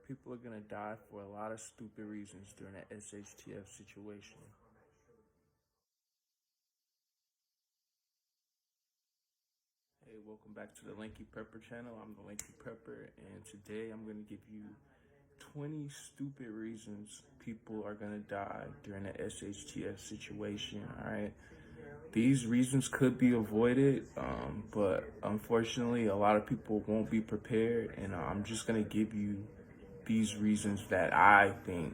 People are gonna die for a lot of stupid reasons during that SHTF situation. Hey, welcome back to the Lanky Prepper channel. I'm the Lanky Prepper, and today I'm gonna give you 20 stupid reasons people are gonna die during the SHTF situation. All right, these reasons could be avoided, but unfortunately, a lot of people won't be prepared, and I'm just gonna give you these reasons that I think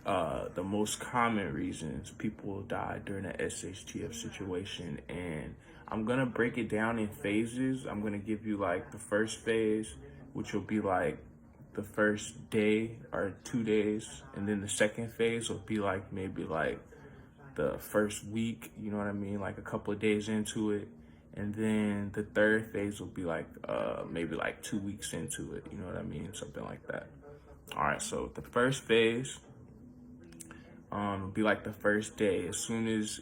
the most common reasons people will die during an SHTF situation. And I'm gonna break it down in phases. I'm gonna give you like the first phase, which will be like the first day or 2 days, and then the second phase will be like maybe like the first week, you know what I mean, like a couple of days into it. And then the third phase will be like maybe like 2 weeks into it, you know what I mean, something like that. All right, so the first phase will be like the first day. As soon as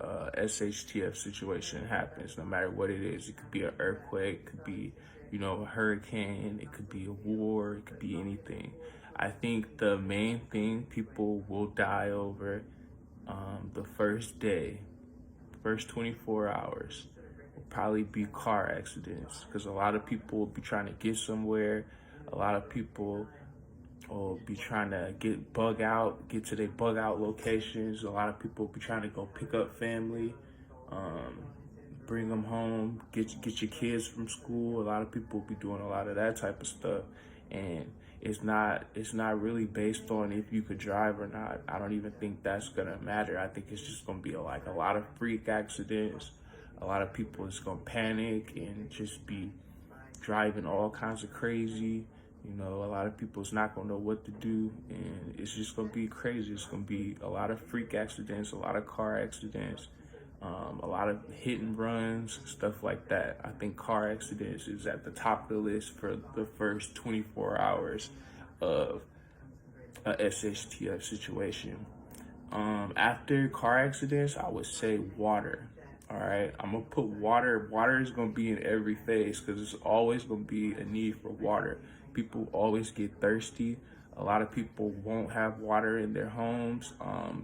SHTF situation happens, no matter what it is, it could be an earthquake, it could be, you know, a hurricane, it could be a war, it could be anything. I think the main thing people will die over the first day, first 24 hours, will probably be car accidents, because a lot of people will be trying to get somewhere. A lot of people will be trying to get to their bug out locations. A lot of people will be trying to go pick up family, bring them home, get your kids from school. A lot of people will be doing a lot of that type of stuff, and it's not really based on if you could drive or not. I don't even think that's gonna matter. I think it's just gonna be like a lot of freak accidents. A lot of people is gonna panic and just be driving all kinds of crazy. You know, a lot of people is not gonna know what to do, and it's just gonna be crazy. It's gonna be a lot of freak accidents, a lot of car accidents, a lot of hit and runs, stuff like that. I think car accidents is at the top of the list for the first 24 hours of a SHTF situation. After car accidents, I would say water. All right, I'm gonna put water. Water is gonna be in every phase, because there's always gonna be a need for water. People always get thirsty. A lot of people won't have water in their homes.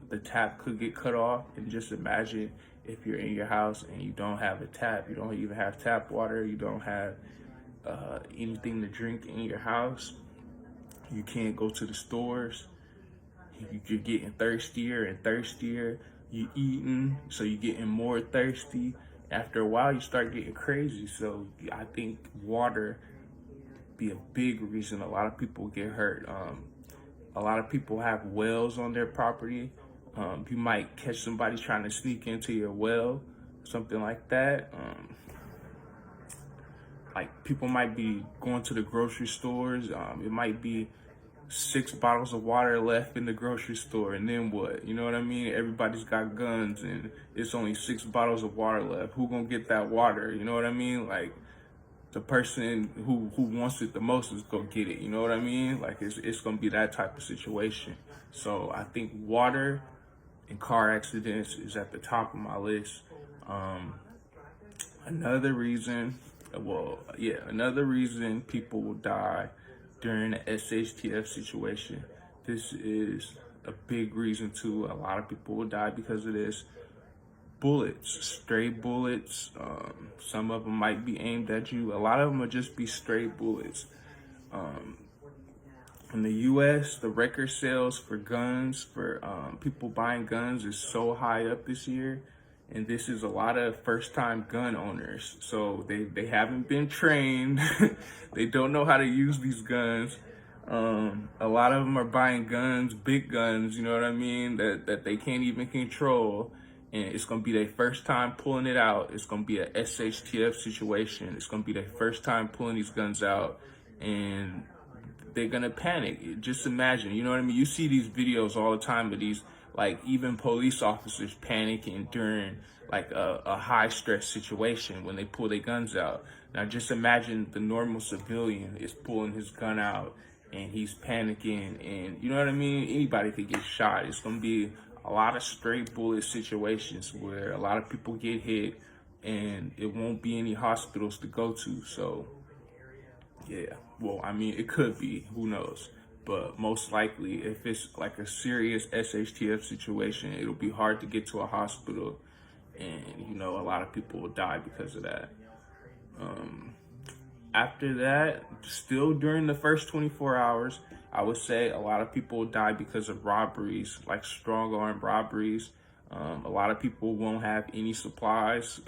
The tap could get cut off, and just imagine if you're in your house and you don't have a tap. You don't even have tap water. You don't have anything to drink in your house. You can't go to the stores. You're getting thirstier and thirstier. You eating, so you're getting more thirsty. After a while, you start getting crazy. So I think water be a big reason a lot of people get hurt. A lot of people have wells on their property. You might catch somebody trying to sneak into your well, something like that. Like people might be going to the grocery stores. It might be 6 bottles of water left in the grocery store, and then what? You know what I mean? Everybody's got guns, and it's only 6 bottles of water left. Who gonna get that water? You know what I mean? Like, the person who wants it the most is gonna get it. You know what I mean? Like, it's gonna be that type of situation. So I think water and car accidents is at the top of my list. Another reason people will die during an SHTF situation. This is a big reason too. A lot of people will die because of this. Bullets, stray bullets. Some of them might be aimed at you. A lot of them will just be stray bullets. In the U.S., the record sales for guns, for people buying guns, is so high up this year. And this is a lot of first-time gun owners. So they haven't been trained. They don't know how to use these guns. A lot of them are buying guns, big guns, you know what I mean, that they can't even control. And it's going to be their first time pulling it out. It's going to be a SHTF situation. It's going to be their first time pulling these guns out. And they're going to panic. Just imagine, you know what I mean? You see these videos all the time of these, like, even police officers panicking during like a high stress situation when they pull their guns out. Now just imagine the normal civilian is pulling his gun out and he's panicking, and you know what I mean? Anybody could get shot. It's gonna be a lot of straight bullet situations where a lot of people get hit, and it won't be any hospitals to go to. So yeah, Well, I mean, it could be, who knows? But most likely, if it's like a serious SHTF situation, it'll be hard to get to a hospital. And, you know, a lot of people will die because of that. After that, still during the first 24 hours, I would say a lot of people die because of robberies, like strong arm robberies. A lot of people won't have any supplies.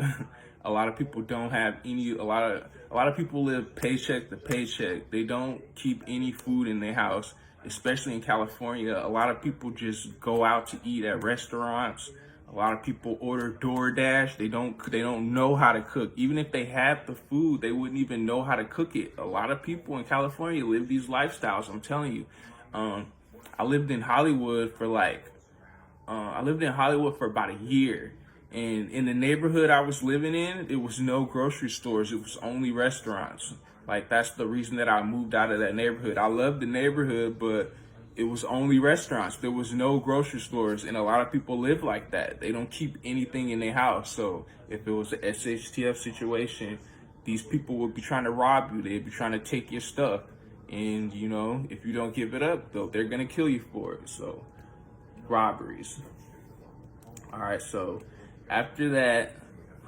A lot of people don't have any, a lot of people live paycheck to paycheck. They don't keep any food in their house, especially in California. A lot of people just go out to eat at restaurants. A lot of people order DoorDash. They don't know how to cook. Even if they have the food, they wouldn't even know how to cook it. A lot of people in California live these lifestyles. I'm telling you. I lived in Hollywood for about a year. And in the neighborhood I was living in, there was no grocery stores. It was only restaurants. Like, that's the reason that I moved out of that neighborhood. I loved the neighborhood, but it was only restaurants. There was no grocery stores, and a lot of people live like that. They don't keep anything in their house. So if it was an SHTF situation, these people would be trying to rob you. They'd be trying to take your stuff. And, you know, if you don't give it up, though, they're going to kill you for it. So, robberies. All right, so after that,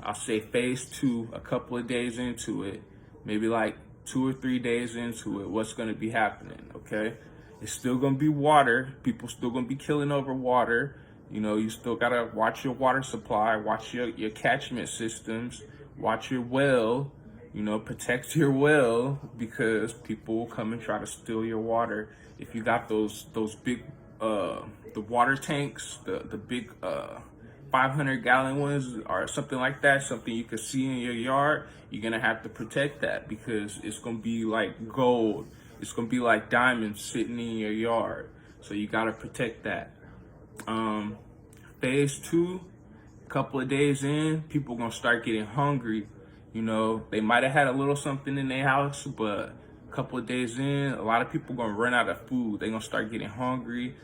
I'll say phase 2, a couple of days into it, maybe like 2 or 3 days into it, what's going to be happening, okay? It's still going to be water. People still going to be killing over water. You know, you still got to watch your water supply, watch your catchment systems, watch your well, you know, protect your well, because people will come and try to steal your water. If you got those big, the water tanks, the big 500-gallon ones or something like that, something you can see in your yard, you're going to have to protect that, because it's going to be like gold. It's going to be like diamonds sitting in your yard. So you got to protect that. Phase 2, a couple of days in, people are going to start getting hungry. You know, they might have had a little something in their house, but a couple of days in, a lot of people are going to run out of food. They're going to start getting hungry.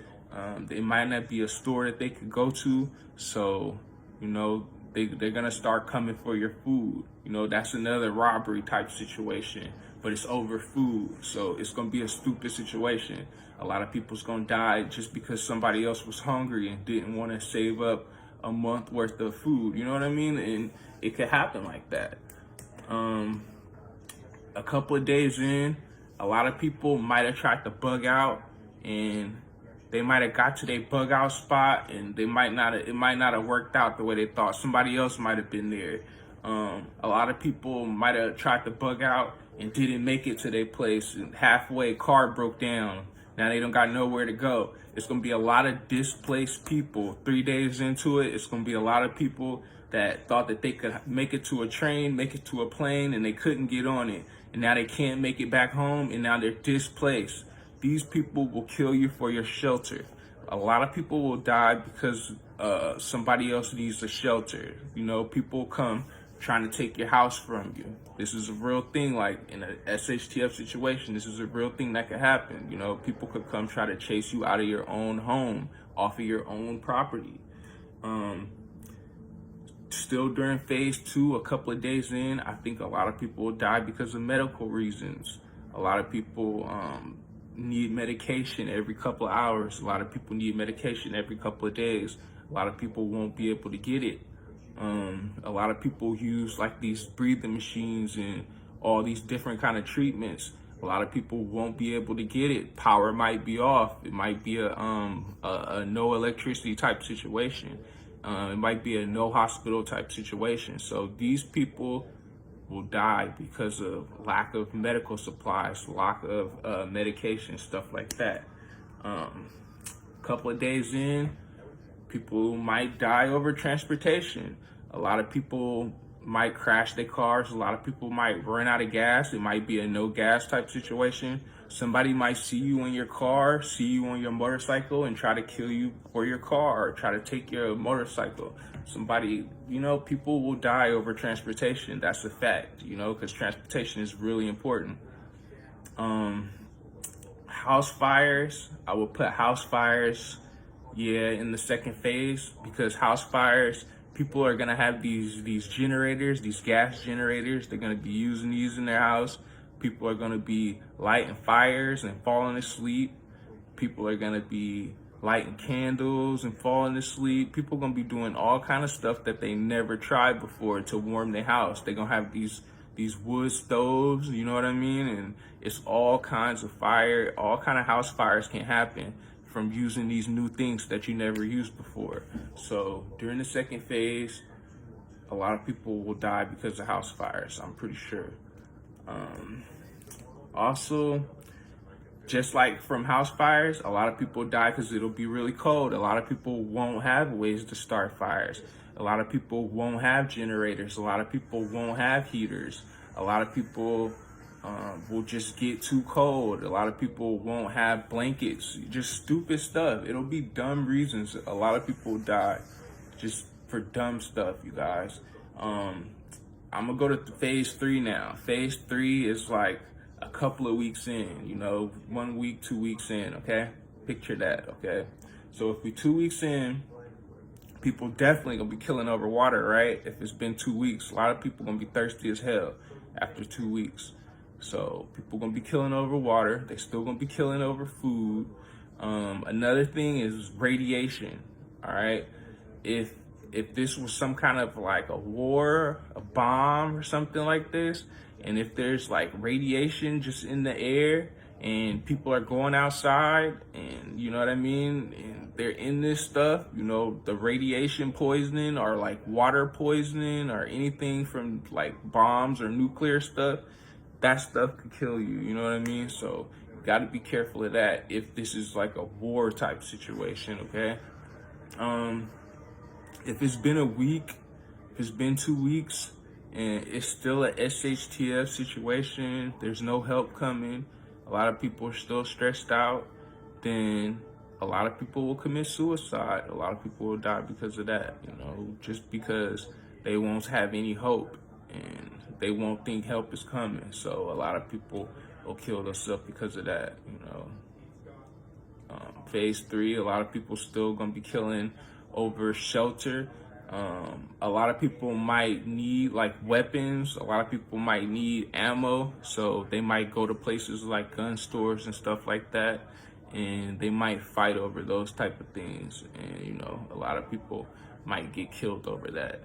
There might not be a store that they could go to. So, you know, they're going to start coming for your food. You know, that's another robbery type situation, but it's over food. So it's going to be a stupid situation. A lot of people's going to die just because somebody else was hungry and didn't want to save up a month worth of food. You know what I mean? And it could happen like that. A couple of days in, a lot of people might have tried to bug out, and they might have got to their bug out spot, and it might not have worked out the way they thought. Somebody else might have been there. A lot of people might have tried to bug out and didn't make it to their place, and halfway car broke down. Now they don't got nowhere to go. It's going to be a lot of displaced people. 3 days into it, it's going to be a lot of people that thought that they could make it to a train, make it to a plane, and they couldn't get on it. And now they can't make it back home, and now they're displaced. These people will kill you for your shelter. A lot of people will die because somebody else needs a shelter. You know, people come trying to take your house from you. This is a real thing. Like in a SHTF situation, this is a real thing that could happen. You know, people could come try to chase you out of your own home, off of your own property. Still during phase 2, a couple of days in, I think a lot of people will die because of medical reasons. A lot of people need medication every couple of hours. A lot of people need medication every couple of days. A lot of people won't be able to get it. A lot of people use like these breathing machines and all these different kind of treatments. A lot of people won't be able to get it. Power might be off. It might be a no electricity type situation. It might be a no hospital type situation. So these people will die because of lack of medical supplies, lack of medication, stuff like that. A couple of days in, people might die over transportation. A lot of people might crash their cars. A lot of people might run out of gas. It might be a no gas type situation. Somebody might see you in your car, see you on your motorcycle, and try to kill you for your car, or try to take your motorcycle. Somebody, you know, people will die over transportation. That's a fact, you know, because transportation is really important. House fires, I will put house fires, in the second phase, because house fires, people are gonna have these generators, these gas generators. They're gonna be using these in their house. People are gonna be lighting fires and falling asleep. People are gonna be lighting candles and falling asleep. People are gonna be doing all kind of stuff that they never tried before to warm their house. They're gonna have these wood stoves, you know what I mean? And it's all kinds of fire, all kind of house fires can happen from using these new things that you never used before. So during the second phase, a lot of people will die because of house fires, I'm pretty sure. Also, just like from house fires, a lot of people die because it'll be really cold. A lot of people won't have ways to start fires. A lot of people won't have generators. A lot of people won't have heaters. A lot of people will just get too cold. A lot of people won't have blankets. Just stupid stuff. It'll be dumb reasons. A lot of people die just for dumb stuff, you guys. I'm gonna go to phase 3 now. Phase 3 is like a couple of weeks in, you know, 1 week, 2 weeks in, okay? Picture that, okay? So if we 2 weeks in, people definitely gonna be killing over water, right? If it's been 2 weeks, a lot of people gonna be thirsty as hell after 2 weeks. So people gonna be killing over water. They still gonna be killing over food. Another thing is radiation, all right? If this was some kind of like a war, a bomb or something like this, and if there's like radiation just in the air and people are going outside and you know what I mean, and they're in this stuff, you know, the radiation poisoning or like water poisoning or anything from like bombs or nuclear stuff, that stuff could kill you, you know what I mean? So you gotta be careful of that if this is like a war type situation, okay? If it's been a week, if it's been 2 weeks, and it's still a SHTF situation, there's no help coming, a lot of people are still stressed out, then a lot of people will commit suicide. A lot of people will die because of that, you know, just because they won't have any hope and they won't think help is coming. So a lot of people will kill themselves because of that, you know. Phase 3, a lot of people still gonna be killing over shelter. A lot of people might need like weapons. A lot of people might need ammo. So they might go to places like gun stores and stuff like that. And they might fight over those type of things. And, you know, a lot of people might get killed over that.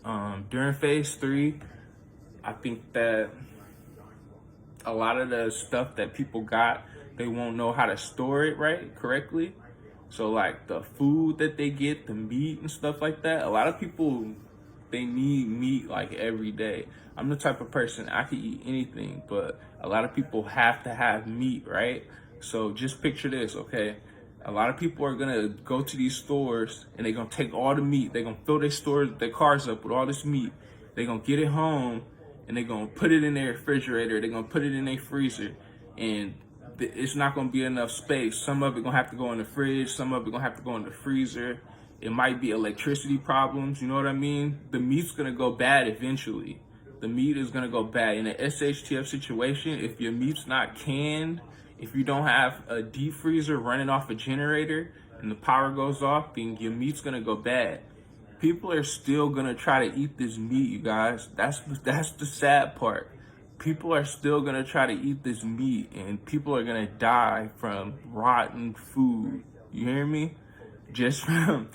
And during phase 3, I think that a lot of the stuff that people got, they won't know how to store it correctly. So like the food that they get, the meat and stuff like that, a lot of people, they need meat like every day. I'm the type of person, I can eat anything, but a lot of people have to have meat, right? So just picture this, okay? A lot of people are gonna go to these stores and they're gonna take all the meat. They're gonna fill their cars up with all this meat. They're gonna get it home and they're gonna put it in their refrigerator. They're gonna put it in their freezer, and it's not gonna be enough space. Some of it gonna have to go in the fridge. Some of it gonna have to go in the freezer. It might be electricity problems, you know what I mean? The meat's gonna go bad eventually. The meat is gonna go bad. In an SHTF situation, if your meat's not canned, if you don't have a deep freezer running off a generator and the power goes off, then your meat's gonna go bad. People are still gonna try to eat this meat, you guys. That's the sad part. People are still gonna try to eat this meat, and people are gonna die from rotten food. You hear me? Just from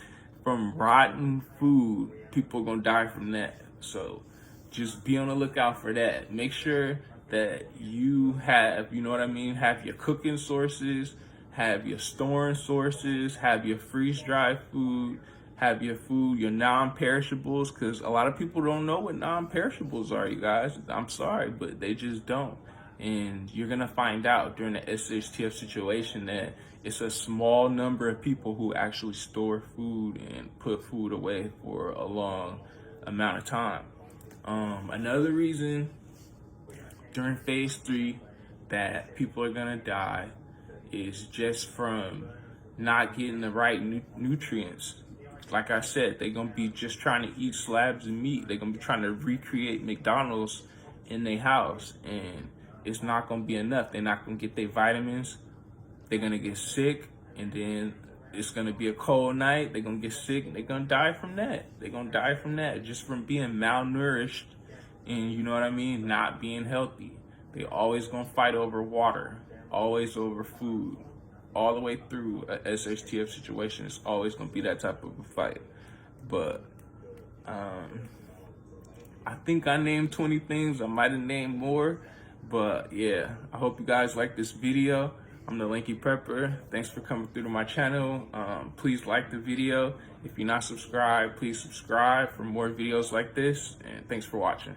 rotten food, people are gonna die from that. So just be on the lookout for that. Make sure that you have, you know what I mean, have your cooking sources, have your storing sources, have your freeze-dried food, have your food, your non-perishables, because a lot of people don't know what non-perishables are, you guys. I'm sorry, but they just don't. And you're going to find out during the SHTF situation that it's a small number of people who actually store food and put food away for a long amount of time. Another reason during phase 3 that people are going to die is just from not getting the right nutrients. Like I said, they're going to be just trying to eat slabs of meat. They're going to be trying to recreate McDonald's in their house, and it's not going to be enough. They're not going to get their vitamins. They're going to get sick, and then it's going to be a cold night. They're going to get sick, and they're going to die from that. They're going to die from that, just from being malnourished and you know what I mean, not being healthy. They always gonna fight over water, always over food, all the way through a SHTF situation. It's always gonna be that type of a fight. But I think I named 20 things. I might have named more, but yeah, I hope you guys like this video. I'm the Lanky Prepper. Thanks for coming through to my channel. Please like the video. If you're not subscribed, please subscribe for more videos like this, and thanks for watching.